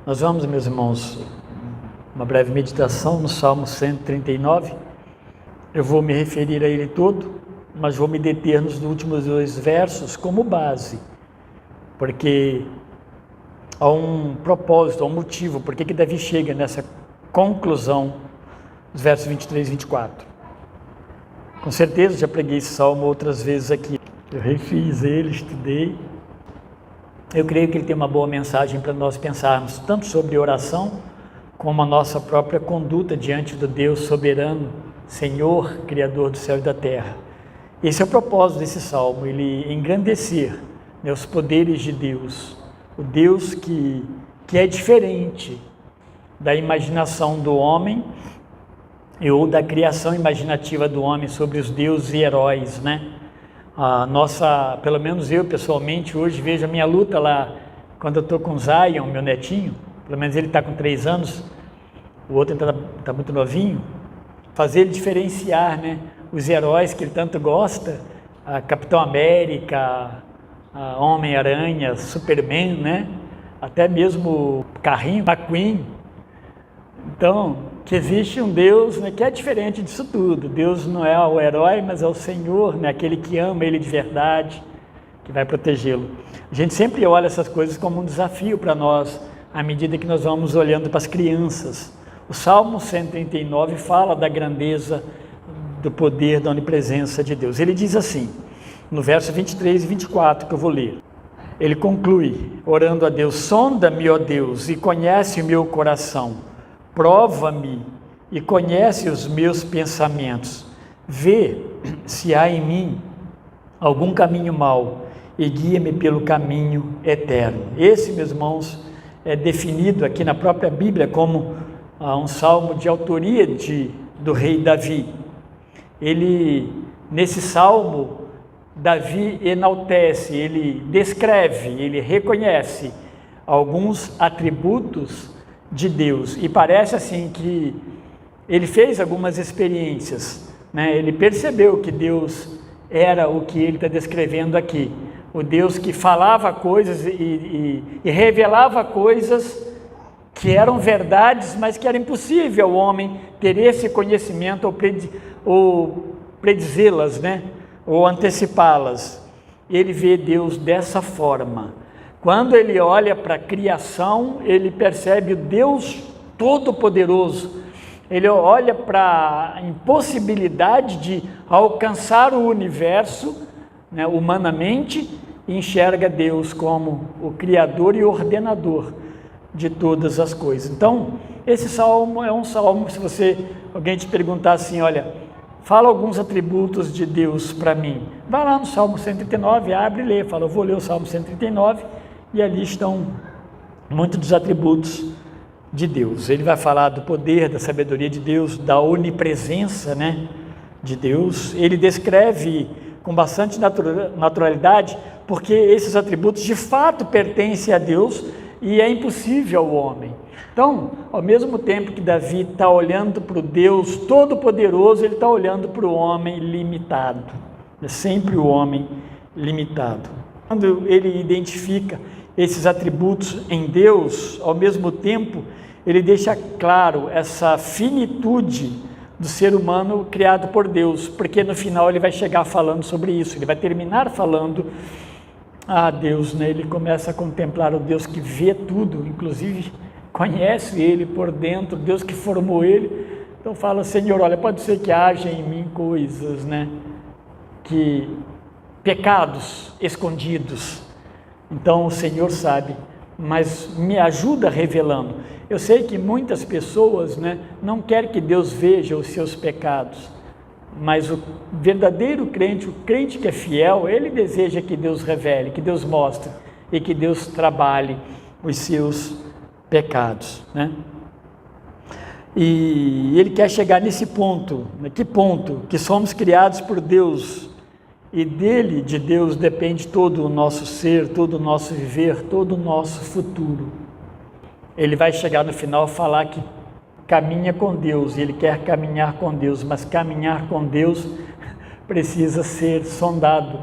Nós vamos, meus irmãos, uma breve meditação no Salmo 139. Eu vou me referir a ele todo, mas vou me deter nos últimos 2 versos como base, porque há um propósito, há um motivo, por que Davi chega nessa conclusão dos versos 23 e 24. Com certeza já preguei esse salmo outras vezes aqui. Eu refiz ele, estudei. Eu creio que ele tem uma boa mensagem para nós pensarmos, tanto sobre oração, como a nossa própria conduta diante do Deus soberano, Senhor, Criador do céu e da terra. Esse é o propósito desse salmo, ele engrandecer, né, os poderes de Deus, o Deus que é diferente da imaginação do homem, ou da criação imaginativa do homem sobre os deuses e heróis, né? Pelo menos eu pessoalmente hoje vejo a minha luta lá, quando eu estou com o Zion, meu netinho, pelo menos ele está com 3 anos, o outro está muito novinho, fazer ele diferenciar, né, os heróis que ele tanto gosta, Capitão América, Homem-Aranha, Superman, né, até mesmo carrinho, McQueen. Então, que existe um Deus, né, que é diferente disso tudo. Deus não é o herói, mas é o Senhor, né, aquele que ama ele de verdade, que vai protegê-lo. A gente sempre olha essas coisas como um desafio para nós, à medida que nós vamos olhando para as crianças. O Salmo 139 fala da grandeza, do poder, da onipresença de Deus. Ele diz assim, no verso 23 e 24, que eu vou ler. Ele conclui, orando a Deus: sonda-me, ó Deus, e conhece o meu coração. Prova-me e conhece os meus pensamentos. Vê se há em mim algum caminho mau e guia-me pelo caminho eterno. Esse, meus irmãos, é definido aqui na própria Bíblia como um salmo de autoria do rei Davi. Nesse salmo, Davi enaltece, ele descreve, ele reconhece alguns atributos de Deus, e parece assim que ele fez algumas experiências, né? Ele percebeu que Deus era o que ele está descrevendo aqui, o Deus que falava coisas e revelava coisas que eram verdades, mas que era impossível ao homem ter esse conhecimento ou predizê-las, né? Ou antecipá-las. Ele vê Deus dessa forma. Quando ele olha para a criação, ele percebe o Deus Todo-Poderoso. Ele olha para a impossibilidade de alcançar o universo, né, humanamente, e enxerga Deus como o Criador e ordenador de todas as coisas. Então, esse salmo é um salmo, se alguém te perguntar assim, olha, fala alguns atributos de Deus para mim. Vai lá no Salmo 139, abre e lê, fala, eu vou ler o Salmo 139, e ali estão muitos dos atributos de Deus. Ele vai falar do poder, da sabedoria de Deus, da onipresença, né, de Deus. Ele descreve com bastante naturalidade, porque esses atributos de fato pertencem a Deus e é impossível ao homem. Então, ao mesmo tempo que Davi está olhando para o Deus Todo-Poderoso, ele está olhando para o homem limitado. É sempre o homem limitado. Quando ele identifica esses atributos em Deus, ao mesmo tempo, ele deixa claro essa finitude do ser humano criado por Deus, porque no final ele vai chegar falando sobre isso, ele vai terminar falando Deus, né? Ele começa a contemplar o Deus que vê tudo, inclusive conhece ele por dentro, Deus que formou ele. Então fala, Senhor, olha, pode ser que haja em mim coisas, né, pecados escondidos, então o Senhor sabe, mas me ajuda revelando. Eu sei que muitas pessoas, né, não querem que Deus veja os seus pecados, mas o verdadeiro crente, o crente que é fiel, ele deseja que Deus revele, que Deus mostre e que Deus trabalhe os seus pecados, né? E ele quer chegar nesse ponto, né? Que ponto? Que somos criados por Deus e de Deus depende todo o nosso ser, todo o nosso viver, todo o nosso futuro. Ele vai chegar no final falar que caminha com Deus, e ele quer caminhar com Deus, mas caminhar com Deus precisa ser sondado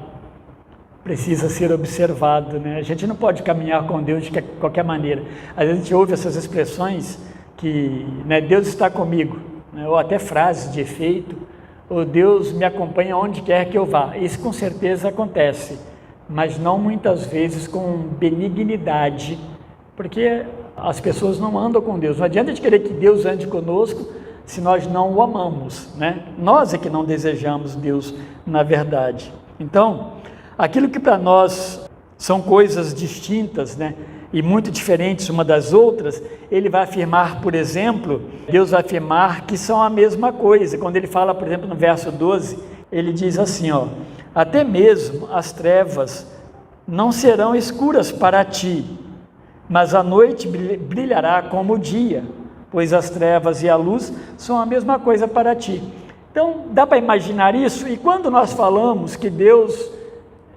precisa ser observado, né? A gente não pode caminhar com Deus de qualquer maneira. Às vezes a gente ouve essas expressões que, né, Deus está comigo, né? Ou até frases de efeito, ou Deus me acompanha onde quer que eu vá. Isso com certeza acontece, mas não muitas vezes com benignidade, porque as pessoas não andam com Deus. Não adianta a gente querer que Deus ande conosco se nós não o amamos, né? Nós é que não desejamos Deus na verdade. Então, aquilo que para nós são coisas distintas, né, e muito diferentes uma das outras, ele vai afirmar, por exemplo, Deus vai afirmar que são a mesma coisa. Quando ele fala, por exemplo, no verso 12, ele diz assim, ó, até mesmo as trevas não serão escuras para ti, mas a noite brilhará como o dia, pois as trevas e a luz são a mesma coisa para ti. Então, dá para imaginar isso? E quando nós falamos que Deus,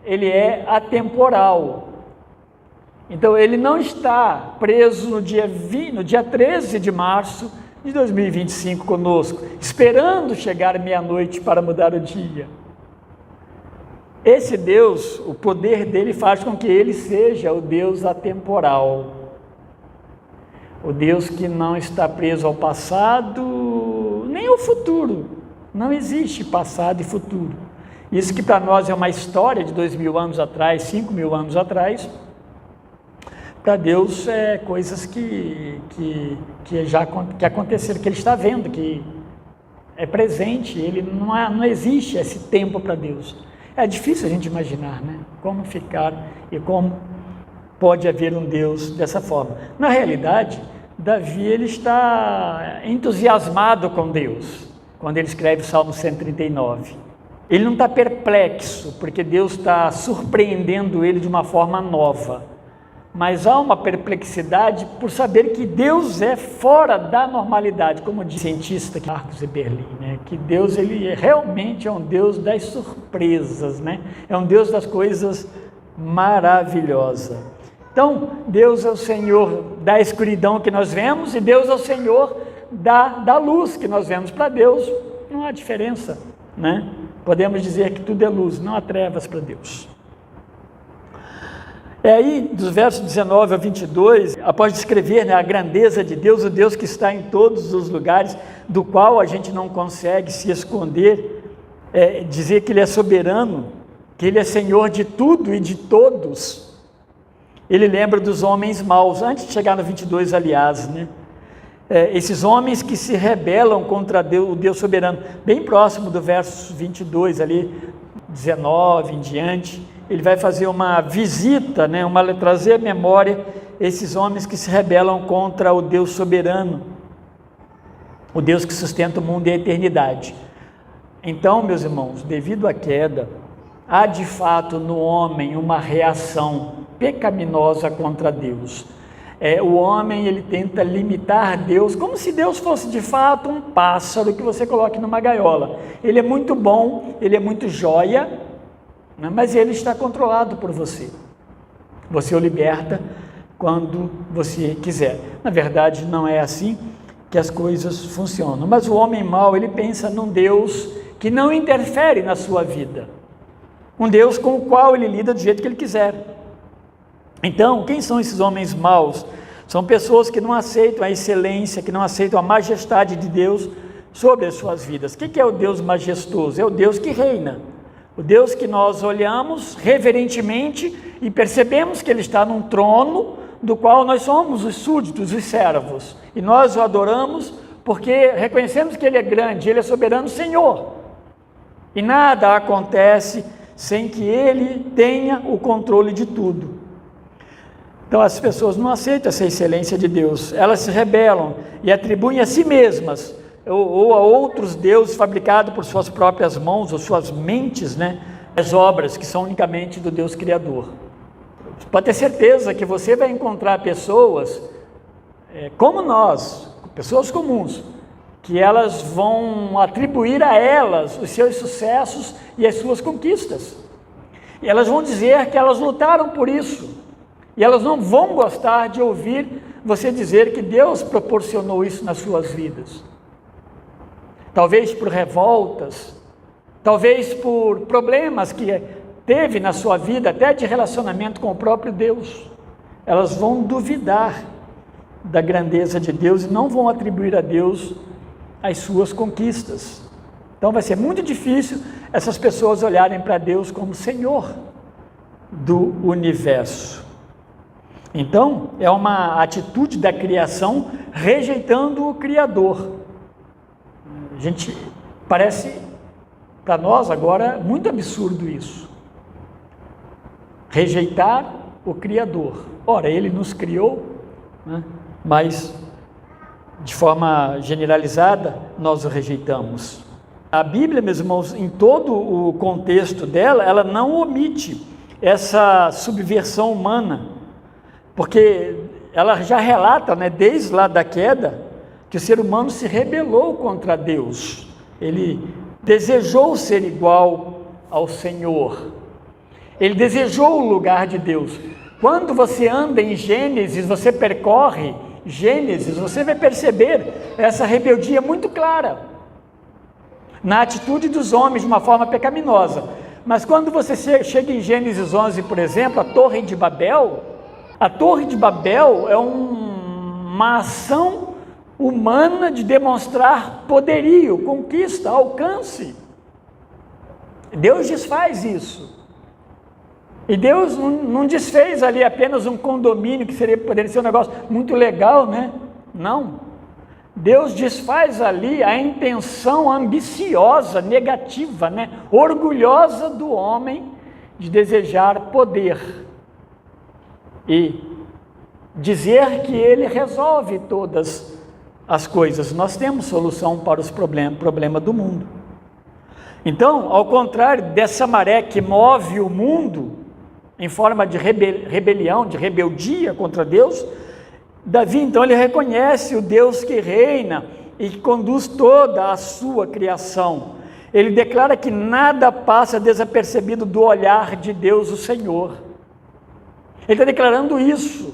ele é atemporal, então ele não está preso no dia 13 de março de 2025 conosco, esperando chegar meia-noite para mudar o dia. Esse Deus, o poder dele faz com que ele seja o Deus atemporal, o Deus que não está preso ao passado, nem ao futuro. Não existe passado e futuro. Isso que para nós é uma história de 2000 anos atrás, 5000 anos atrás, para Deus é coisas que aconteceram, que ele está vendo, que é presente, ele não existe esse tempo para Deus. É difícil a gente imaginar, né? Como ficar e como pode haver um Deus dessa forma. Na realidade, Davi ele está entusiasmado com Deus, quando ele escreve o Salmo 139. Ele não está perplexo, porque Deus está surpreendendo ele de uma forma nova. Mas há uma perplexidade por saber que Deus é fora da normalidade, como diz o cientista Marcos Eberlin, né? Que Deus ele realmente é um Deus das surpresas, né? É um Deus das coisas maravilhosas. Então, Deus é o Senhor da escuridão que nós vemos e Deus é o Senhor da luz que nós vemos. Para Deus não há diferença, né? Podemos dizer que tudo é luz, não há trevas para Deus. É aí, dos versos 19 a 22, após descrever, né, a grandeza de Deus, o Deus que está em todos os lugares, do qual a gente não consegue se esconder, dizer que Ele é soberano, que Ele é Senhor de tudo e de todos. Ele lembra dos homens maus, antes de chegar no 22, aliás, né? Esses homens que se rebelam contra Deus, o Deus soberano, bem próximo do verso 22, ali, 19 em diante, ele vai fazer uma visita, né, trazer à memória esses homens que se rebelam contra o Deus soberano, o Deus que sustenta o mundo e a eternidade. Então, meus irmãos, devido à queda, há de fato no homem uma reação pecaminosa contra Deus. O homem ele tenta limitar Deus, como se Deus fosse de fato um pássaro que você coloque numa gaiola. Ele é muito bom, ele é muito joia, mas ele está controlado por você. Você o liberta quando você quiser. Na verdade, não é assim que as coisas funcionam. Mas o homem mau, ele pensa num Deus que não interfere na sua vida. Um Deus com o qual ele lida do jeito que ele quiser. Então, quem são esses homens maus? São pessoas que não aceitam a excelência, que não aceitam a majestade de Deus sobre as suas vidas. O que é o Deus majestoso? É o Deus que reina. O Deus que nós olhamos reverentemente e percebemos que Ele está num trono do qual nós somos os súditos, os servos. E nós o adoramos porque reconhecemos que Ele é grande, Ele é soberano Senhor. E nada acontece sem que Ele tenha o controle de tudo. Então as pessoas não aceitam essa excelência de Deus, elas se rebelam e atribuem a si mesmas ou a outros deuses fabricados por suas próprias mãos ou suas mentes, né, as obras que são unicamente do Deus Criador. Pode ter certeza que você vai encontrar pessoas como nós, pessoas comuns, que elas vão atribuir a elas os seus sucessos e as suas conquistas. E elas vão dizer que elas lutaram por isso. E elas não vão gostar de ouvir você dizer que Deus proporcionou isso nas suas vidas. Talvez por revoltas, talvez por problemas que teve na sua vida, até de relacionamento com o próprio Deus, elas vão duvidar da grandeza de Deus e não vão atribuir a Deus as suas conquistas. Então vai ser muito difícil essas pessoas olharem para Deus como Senhor do universo. Então, é uma atitude da criação rejeitando o Criador. A gente parece, para nós agora, muito absurdo isso. Rejeitar o Criador. Ora, Ele nos criou, né? Mas, de forma generalizada, nós o rejeitamos. A Bíblia, meus irmãos, em todo o contexto dela, ela não omite essa subversão humana, porque ela já relata, né, desde lá da queda, que o ser humano se rebelou contra Deus. Ele desejou ser igual ao Senhor. Ele desejou o lugar de Deus. Quando você anda em Gênesis, você percorre Gênesis, você vai perceber essa rebeldia muito clara na atitude dos homens de uma forma pecaminosa. Mas quando você chega em Gênesis 11, por exemplo, a Torre de Babel é uma ação humana de demonstrar poderio, conquista, alcance. Deus desfaz isso. E Deus não desfez ali apenas um condomínio que poderia ser um negócio muito legal, né? Não. Deus desfaz ali a intenção ambiciosa, negativa, né? Orgulhosa do homem de desejar poder e dizer que ele resolve todas as coisas. Nós temos solução para os problemas do mundo. Então, ao contrário dessa maré que move o mundo em forma de rebelião, de rebeldia contra Deus, Davi, então, ele reconhece o Deus que reina e que conduz toda a sua criação. Ele declara que nada passa desapercebido do olhar de Deus, o Senhor. Ele está declarando isso.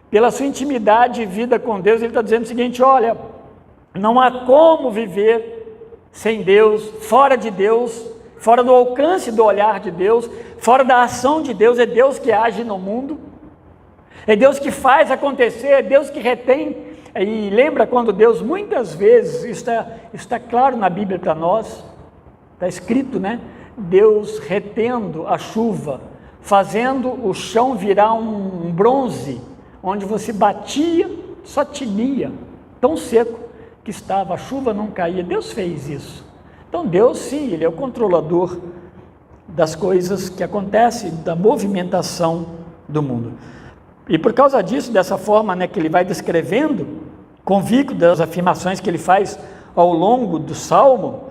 Pela sua intimidade e vida com Deus, ele está dizendo o seguinte: olha, não há como viver sem Deus, fora de Deus, fora do alcance do olhar de Deus, fora da ação de Deus. É Deus que age no mundo, é Deus que faz acontecer, é Deus que retém. E lembra quando Deus, muitas vezes, está claro na Bíblia para nós, está escrito, né? Deus retendo a chuva, fazendo o chão virar um bronze, onde você batia, só tinia, tão seco que estava, a chuva não caía. Deus fez isso. Então Deus, sim, Ele é o controlador das coisas que acontecem, da movimentação do mundo. E por causa disso, dessa forma, né, que ele vai descrevendo, convicto das afirmações que ele faz ao longo do Salmo,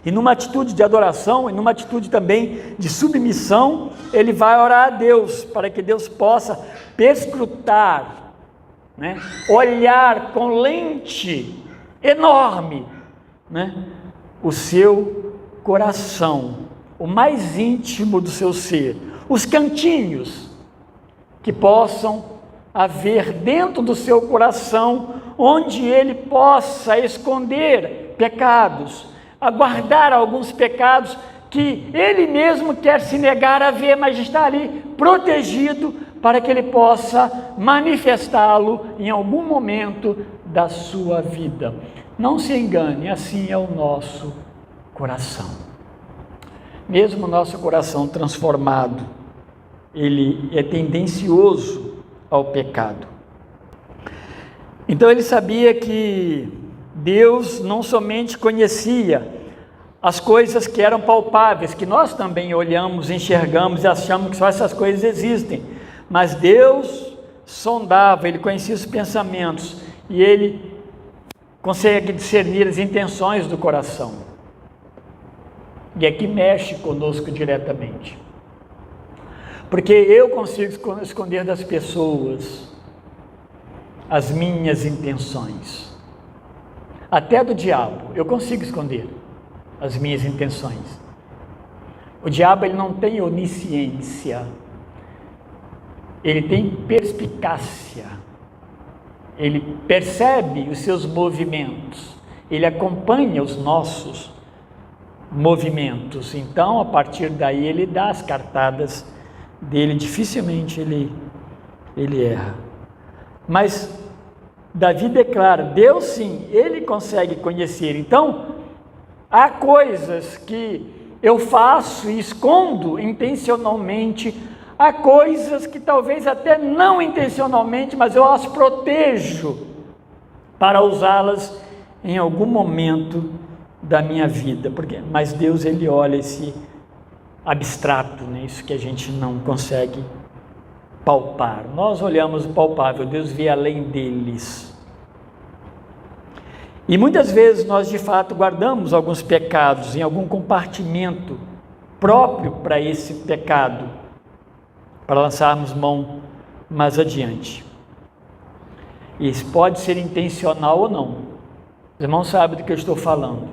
e numa atitude de adoração, e numa atitude também de submissão, ele vai orar a Deus, para que Deus possa perscrutar, né, olhar com lente enorme, né, o seu coração, o mais íntimo do seu ser, os cantinhos que possam haver dentro do seu coração, onde ele possa esconder pecados, aguardar alguns pecados que ele mesmo quer se negar a ver, mas está ali protegido para que ele possa manifestá-lo em algum momento da sua vida. Não se engane, assim é o nosso coração. Mesmo o nosso coração transformado, ele é tendencioso ao pecado. Então ele sabia que Deus não somente conhecia as coisas que eram palpáveis, que nós também olhamos, enxergamos e achamos que só essas coisas existem, mas Deus sondava, Ele conhecia os pensamentos e Ele consegue discernir as intenções do coração. E é que mexe conosco diretamente. Porque eu consigo esconder das pessoas as minhas intenções. Até do diabo, eu consigo esconder as minhas intenções. O diabo, ele não tem onisciência, ele tem perspicácia, ele percebe os seus movimentos, ele acompanha os nossos movimentos. Então, a partir daí, ele dá as cartadas dele, dificilmente ele erra. Mas Davi declara, Deus sim, ele consegue conhecer. Então, há coisas que eu faço e escondo intencionalmente, há coisas que talvez até não intencionalmente, mas eu as protejo para usá-las em algum momento da minha vida. Mas Deus, ele olha esse abstrato, né? Isso que a gente não consegue palpar. Nós olhamos o palpável, Deus vê além deles. E muitas vezes nós de fato guardamos alguns pecados em algum compartimento próprio para esse pecado, para lançarmos mão mais adiante. Isso pode ser intencional ou não. Os irmãos sabem do que eu estou falando.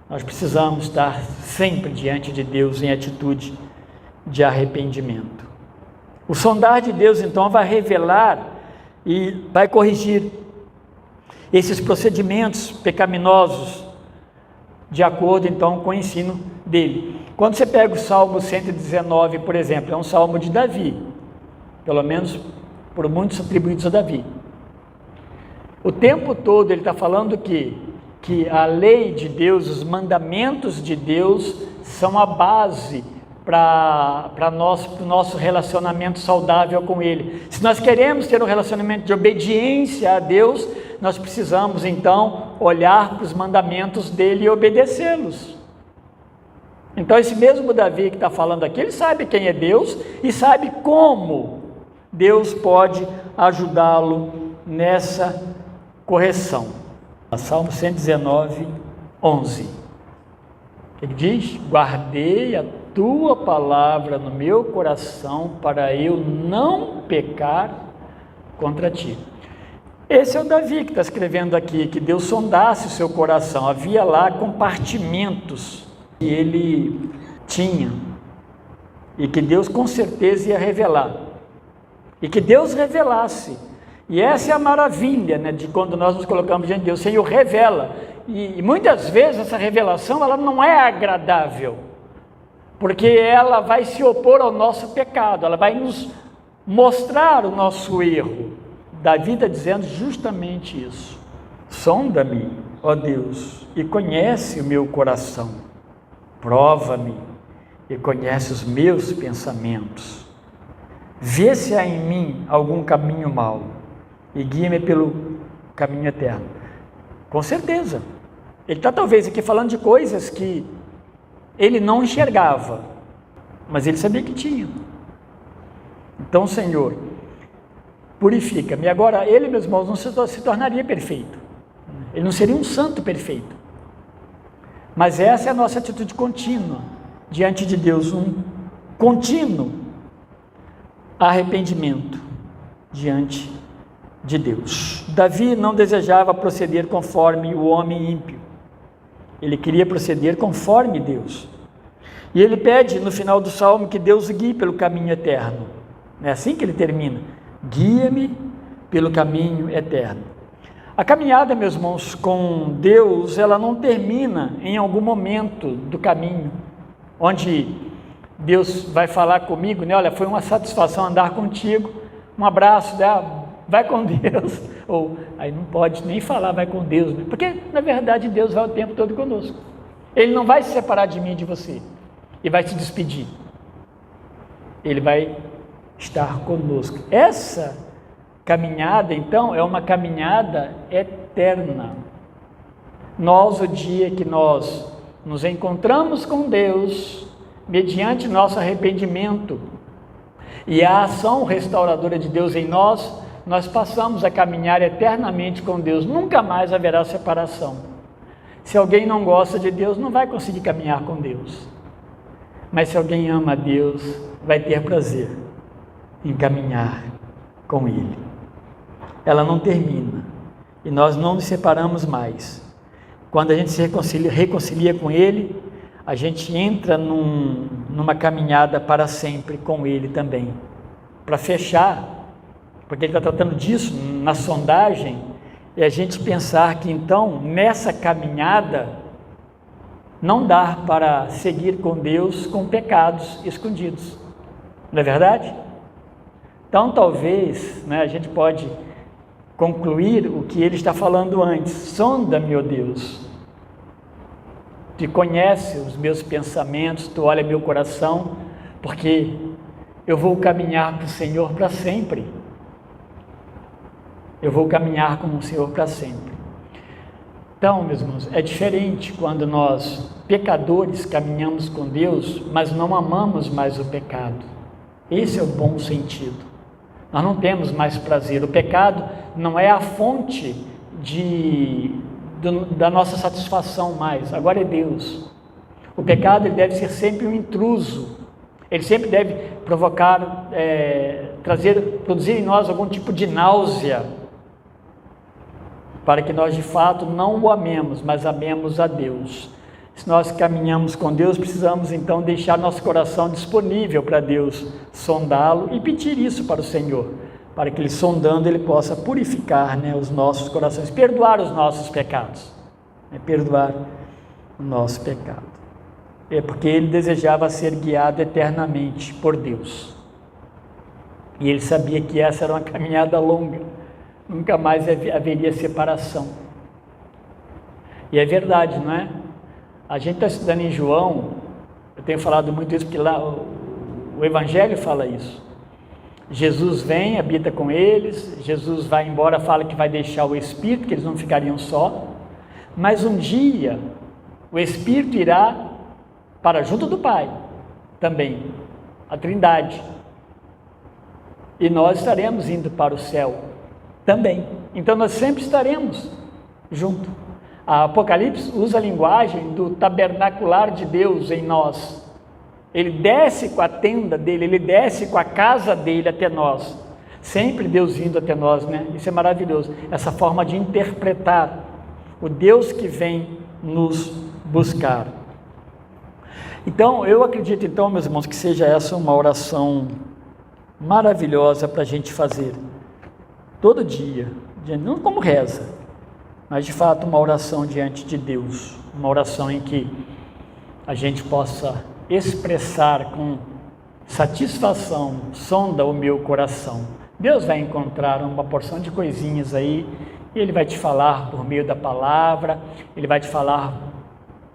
Nós precisamos estar sempre diante de Deus em atitude de arrependimento. O sondar de Deus, então, vai revelar e vai corrigir esses procedimentos pecaminosos, de acordo, então, com o ensino dele. Quando você pega o Salmo 119, por exemplo, é um salmo de Davi, pelo menos por muitos atribuídos a Davi. O tempo todo ele está falando que a lei de Deus, os mandamentos de Deus são a base para o nosso relacionamento saudável com Ele. Se nós queremos ter um relacionamento de obediência a Deus, nós precisamos então olhar para os mandamentos dele e obedecê-los. Então esse mesmo Davi que está falando aqui, ele sabe quem é Deus e sabe como Deus pode ajudá-lo nessa correção. Salmo 119, 11. Ele diz: guardei a tua palavra no meu coração para eu não pecar contra ti. Esse é o Davi que está escrevendo aqui, que Deus sondasse o seu coração. Havia lá compartimentos que ele tinha e que Deus com certeza ia revelar. E que Deus revelasse. E essa é a maravilha, né, de quando nós nos colocamos diante de Deus. O Senhor revela. E muitas vezes essa revelação ela não é agradável, porque ela vai se opor ao nosso pecado, ela vai nos mostrar o nosso erro. Davi está dizendo justamente isso. Sonda-me, ó Deus, e conhece o meu coração. Prova-me e conhece os meus pensamentos. Vê se há em mim algum caminho mau e guia-me pelo caminho eterno. Com certeza. Ele está talvez aqui falando de coisas que ele não enxergava, mas ele sabia que tinha. Então, Senhor, purifica-me. Agora, ele, meus irmãos, não se tornaria perfeito. Ele não seria um santo perfeito. Mas essa é a nossa atitude contínua diante de Deus, um contínuo arrependimento diante de Deus. Davi não desejava proceder conforme o homem ímpio. Ele queria proceder conforme Deus. E ele pede no final do salmo que Deus o guie pelo caminho eterno. É assim que ele termina: guia-me pelo caminho eterno. A caminhada, meus irmãos, com Deus, ela não termina em algum momento do caminho, onde Deus vai falar comigo, né? Olha, foi uma satisfação andar contigo, um abraço, né? Vai com Deus. Ou aí não pode nem falar vai com Deus, né? Porque na verdade Deus vai o tempo todo conosco. Ele não vai se separar de mim e de você e vai se despedir. Ele vai estar conosco. Essa caminhada, então, é uma caminhada eterna. Nós, o dia que nós nos encontramos com Deus, mediante nosso arrependimento e a ação restauradora de Deus em nós, nós passamos a caminhar eternamente com Deus. Nunca mais haverá separação. Se alguém não gosta de Deus, não vai conseguir caminhar com Deus. Mas se alguém ama a Deus, vai ter prazer em caminhar com Ele. Ela não termina e nós não nos separamos mais. Quando a gente se reconcilia com Ele, a gente entra numa caminhada para sempre com Ele também. Para fechar, porque ele está tratando disso na sondagem, e a gente pensar que então, nessa caminhada, não dá para seguir com Deus com pecados escondidos. Não é verdade? Então, talvez, né, a gente pode concluir o que ele está falando antes. Sonda-me, ó Deus. Tu conhece os meus pensamentos, tu olha meu coração, porque eu vou caminhar com o Senhor para sempre. Eu vou caminhar com o Senhor para sempre. Então, meus irmãos, é diferente quando nós, pecadores, caminhamos com Deus, mas não amamos mais o pecado. Esse é o bom sentido. Nós não temos mais prazer. O pecado não é a fonte da nossa satisfação mais. Agora é Deus. O pecado ele deve ser sempre um intruso. Ele sempre deve provocar, produzir em nós algum tipo de náusea, para que nós de fato não o amemos, mas amemos a Deus. Se nós caminhamos com Deus, precisamos então deixar nosso coração disponível para Deus sondá-lo e pedir isso para o Senhor, para que Ele sondando, Ele possa purificar, né, os nossos corações, perdoar os nossos pecados, né, perdoar o nosso pecado. É porque Ele desejava ser guiado eternamente por Deus. E Ele sabia que essa era uma caminhada longa, nunca mais haveria separação. E é verdade, não é? A gente está estudando em João, eu tenho falado muito isso, porque lá o Evangelho fala isso. Jesus vem, habita com eles, Jesus vai embora, fala que vai deixar o Espírito, que eles não ficariam só, mas um dia o Espírito irá para junto do Pai, também, a Trindade, e nós estaremos indo para o céu, também. Então nós sempre estaremos junto. A Apocalipse usa a linguagem do tabernacular de Deus em nós. Ele desce com a tenda dele, ele desce com a casa dele até nós. Sempre Deus vindo até nós, né? Isso é maravilhoso. Essa forma de interpretar o Deus que vem nos buscar. Então, eu acredito, então, meus irmãos, que seja essa uma oração maravilhosa para a gente fazer todo dia, não como reza, mas de fato uma oração diante de Deus, uma oração em que a gente possa expressar com satisfação: sonda o meu coração. Deus vai encontrar uma porção de coisinhas aí, e Ele vai te falar por meio da palavra, Ele vai te falar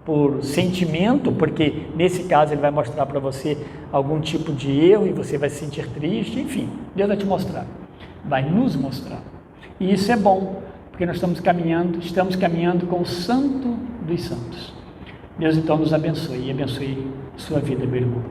por sentimento, porque nesse caso Ele vai mostrar para você algum tipo de erro e você vai se sentir triste, enfim, Deus vai te mostrar, vai nos mostrar. E isso é bom, porque nós estamos caminhando com o Santo dos Santos. Deus então nos abençoe e abençoe sua vida, meu irmão.